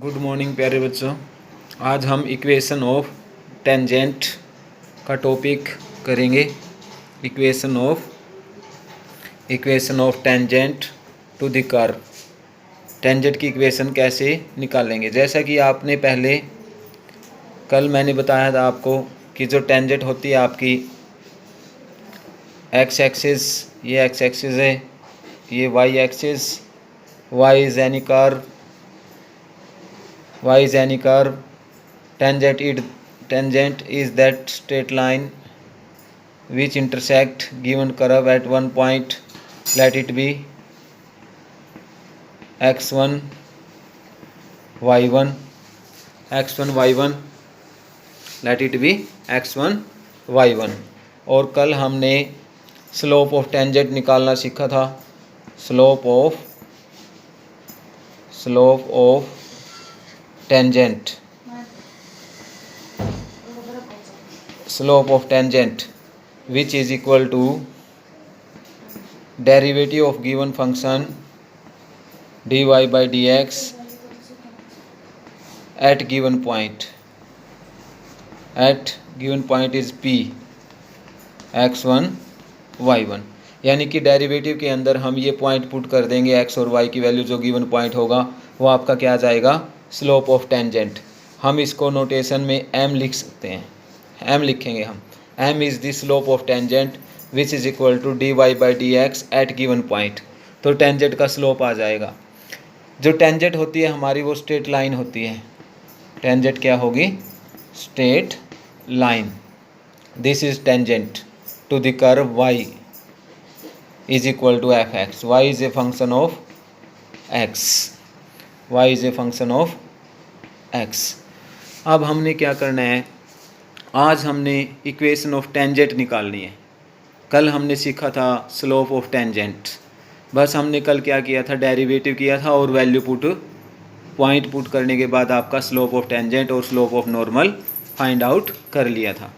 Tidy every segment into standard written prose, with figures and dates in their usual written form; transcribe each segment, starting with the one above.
Good morning प्यारे बच्चों। आज हम इक्वेशन ऑफ टेंजेंट का टॉपिक करेंगे। Equation of tangent to the curve. Tangent की इक्वेशन कैसे निकालेंगे। जैसा कि आपने पहले कल मैंने बताया था आपको कि जो टेंजेंट होती है आपकी एक्स एक्सिस, ये एक्स एक्सिस है, ये y axis, y is any curve, tangent is that straight line which intersect given curve at one point. Let it be x1 y1 x1 y1, let it be x1 y1। और कल हमने slope of tangent निकालना सीखा था। Slope of tangent which is equal to derivative of given function dy by dx at given point is p x1 y1। यानी कि derivative के अंदर हम ये पॉइंट पुट कर देंगे, x और y की वैल्यू जो गिवन पॉइंट होगा वो आपका क्या आ जाएगा, स्लोप ऑफ टेंजेंट। हम इसको नोटेशन में m लिख सकते हैं, m लिखेंगे हम। m is the slope of tangent which is equal to dy by d x at given point. तो टेंजेंट का स्लोप आ जाएगा। जो टेंजेंट होती है हमारी वो स्ट्रेट लाइन होती है। टेंजेंट क्या होगी, straight line. This is tangent to the curve y is equal to f x. y is a function of x। अब हमने क्या करना है, आज हमने इक्वेशन ऑफ टेंजेंट निकालनी है। कल हमने सीखा था स्लोप ऑफ टेंजेंट। बस हमने कल क्या किया था, डेरिवेटिव किया था और वैल्यू पॉइंट पुट करने के बाद आपका स्लोप ऑफ टेंजेंट और slope of normal find out कर लिया था।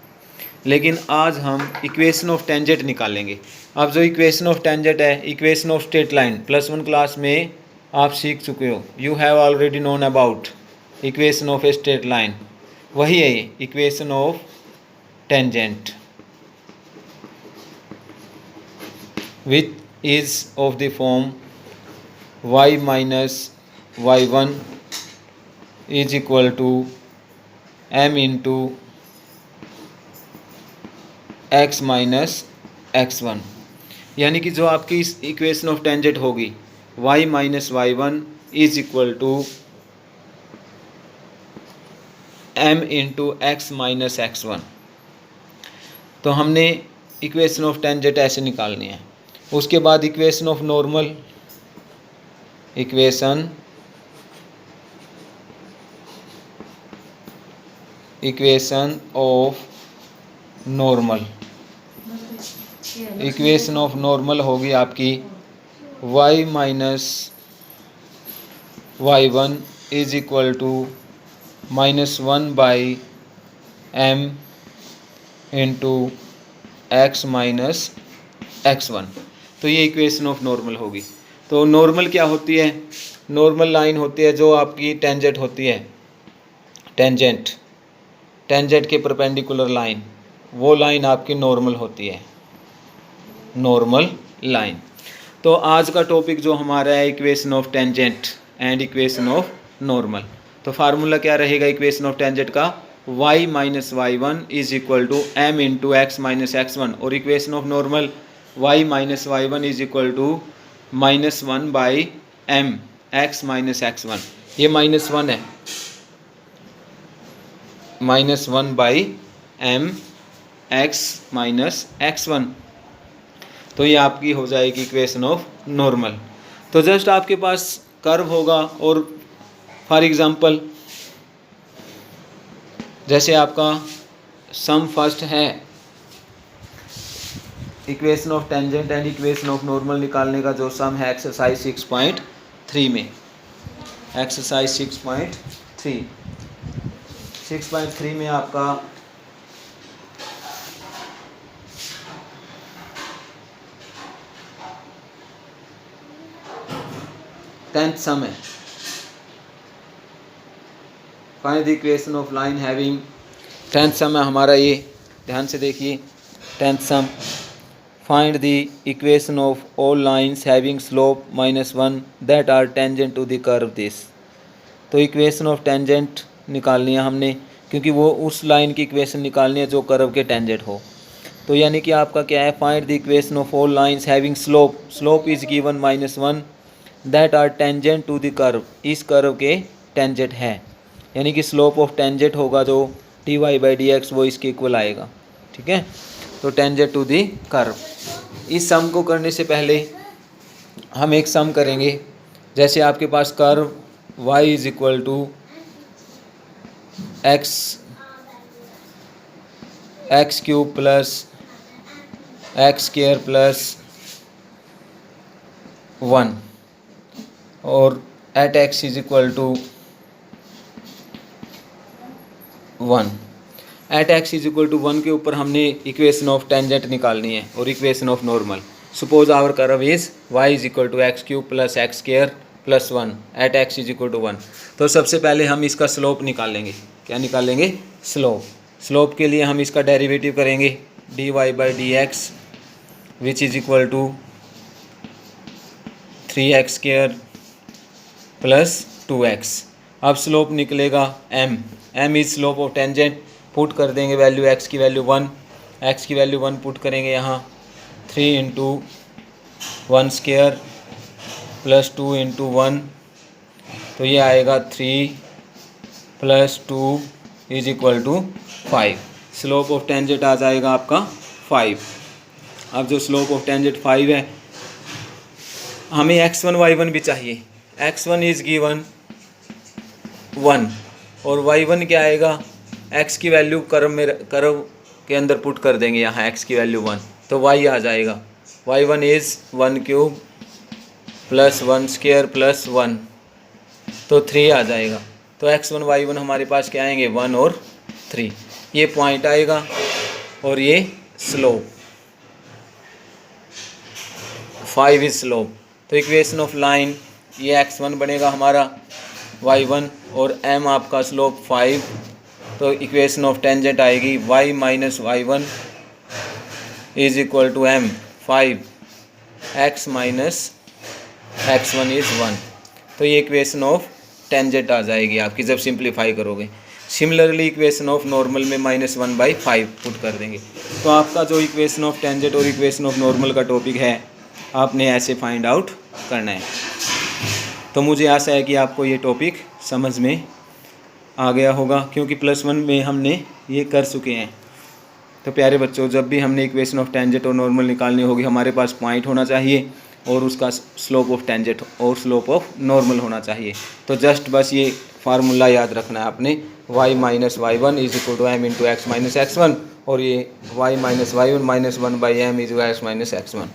लेकिन आज हम इक्वेशन ऑफ टेंजेंट निकालेंगे। अब जो इक्वेशन ऑफ टेंजेंट है, equation of straight line, +1 class में आप सीख चुके हो। You have already known about equation of a straight line. वही है ये equation of tangent which is of the form y minus y1 is equal to m into x minus x1। यानी कि जो आपकी इस इक्वेशन ऑफ टेंजेंट होगी y minus y1 is equal to m into x minus x1। तो हमने equation of tangent ऐसे निकालनी है। उसके बाद equation of normal, equation of normal होगी आपकी y minus y1 is equal to -1 by m into x minus x1। तो ये इक्वेशन ऑफ नॉर्मल होगी। तो नॉर्मल क्या होती है, नॉर्मल लाइन होती है जो आपकी टेंजेंट होती है। टेंजेंट के परपेंडिकुलर लाइन, वो लाइन आपकी नॉर्मल होती है, नॉर्मल लाइन। तो आज का टॉपिक जो हमारा है equation of tangent and equation of normal. तो फार्मूला क्या रहेगा इक्वेशन ऑफ टेंजेंट का, y minus y1 is equal to m into x minus x1। और equation of normal y minus y1 is equal to -1 by m x minus x1। ये -1 है, -1 by m x minus x1। तो ये आपकी हो जाएगी equation of normal. तो just आपके पास कर्व होगा और फॉर एग्जांपल जैसे आपका सम फर्स्ट है equation of tangent and equation of normal निकालने का, जो सम है एक्सरसाइज 6.3 में। एक्सरसाइज 6.3 में आपका टेंथ सम है। Find the equation of line having, 10th sum है हमारा ये, ध्यान से देखिए 10th sum. Find the equation of all lines having slope -1 that are tangent to the curve this. तो इक्वेशन ऑफ टेंजेंट निकालनी है हमने, क्योंकि वो उस लाइन की इक्वेशन निकालनी है जो कर्व के टेंजेंट हो। तो यानी कि आपका क्या है, find the equation of all lines having slope, slope is given -1 that are tangent to the curve, इस कर्व के टेंजेंट है। यानी कि स्लोप ऑफ टेंजेंट होगा जो dy/dx वो इसके इक्वल आएगा। ठीक है, तो टेंजेंट टू द कर्व। इस सम को करने से पहले हम एक सम करेंगे। जैसे आपके पास curve y is equal to x cube plus x square plus 1 और at x is equal to 1। At x is equal to 1 के ऊपर हमने इक्वेशन ऑफ टेंजेंट निकालनी है और equation of normal. Suppose our curve is y is equal to x cube plus x square plus 1 at x is equal to 1। तो सबसे पहले हम इसका स्लोप निकालेंगे। क्या निकालेंगे? स्लोप। स्लोप के लिए हम इसका डेरिवेटिव करेंगे dy/dx which is equal to 3x square plus 2x। अब स्लोप निकलेगा m, m is slope of tangent. Put कर देंगे वैल्यू, x की वैल्यू 1, x की वैल्यू 1 पुट करेंगे यहाँ, 3 इंटू 1 स्क्वायर प्लस 2 इंटू 1, तो ये आएगा 3 plus 2 is equal to 5। Slope of tangent आ जाएगा आपका 5। अब जो स्लोप ऑफ टेंजेंट 5 है, हमें x1 y1 भी चाहिए। x1 इज गिवन 1 और y1 क्या आएगा, x की वैल्यू कर्व के अंदर पुट कर देंगे यहाँ, x की वैल्यू 1, तो y आ जाएगा। y1 is 1 cube plus 1 square plus 1, तो 3 आ जाएगा। तो x1 y1 हमारे पास क्या आएंगे, 1 और 3। ये पॉइंट आएगा और ये स्लोप 5 इज स्लोप। तो इक्वेशन ऑफ लाइन ये x1 बनेगा हमारा, y1 और m आपका स्लोप 5। तो इक्वेशन ऑफ टेंजेंट आएगी y minus y1 is equal to m 5 x minus x1 is 1। तो ये इक्वेशन ऑफ टेंजेंट आ जाएगी आपकी जब सिंप्लीफाई करोगे। सिमिलरली इक्वेशन ऑफ नॉर्मल में -1/5 पुट कर देंगे। तो आपका जो इक्वेशन ऑफ टेंजेंट और इक्वेशन ऑफ नॉर्मल का टॉपिक है, आपने ऐसे फाइंड आउट करना है। तो मुझे आशा है कि आपको ये टॉपिक समझ में आ गया होगा, क्योंकि +1 में हमने ये कर चुके हैं। तो प्यारे बच्चों, जब भी हमने इक्वेशन ऑफ टेंजेंट और नॉर्मल निकालनी होगी, हमारे पास पॉइंट होना चाहिए और उसका स्लोप ऑफ टेंजेंट और स्लोप ऑफ नॉर्मल होना चाहिए। तो जस्ट बस ये फार्मूला याद रखना है आपने, y minus y1 is equal to m into x minus x1, और ये y minus y1 minus 1/m is x minus x1।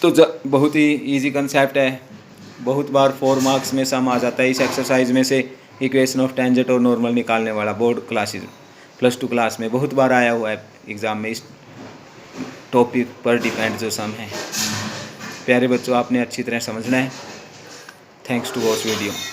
तो बहुत ही ईजी कंसेप्ट है, बहुत बार 4 मार्क्स में सम आ जाता है इस एक्सरसाइज में से, इक्वेशन ऑफ टेंजेंट और नॉर्मल निकालने वाला। बोर्ड क्लासेज +2 क्लास में बहुत बार आया हुआ है एग्ज़ाम में, इस टॉपिक पर डिपेंड जो सम है। प्यारे बच्चों, आपने अच्छी तरह समझना है। Thanks to watch video.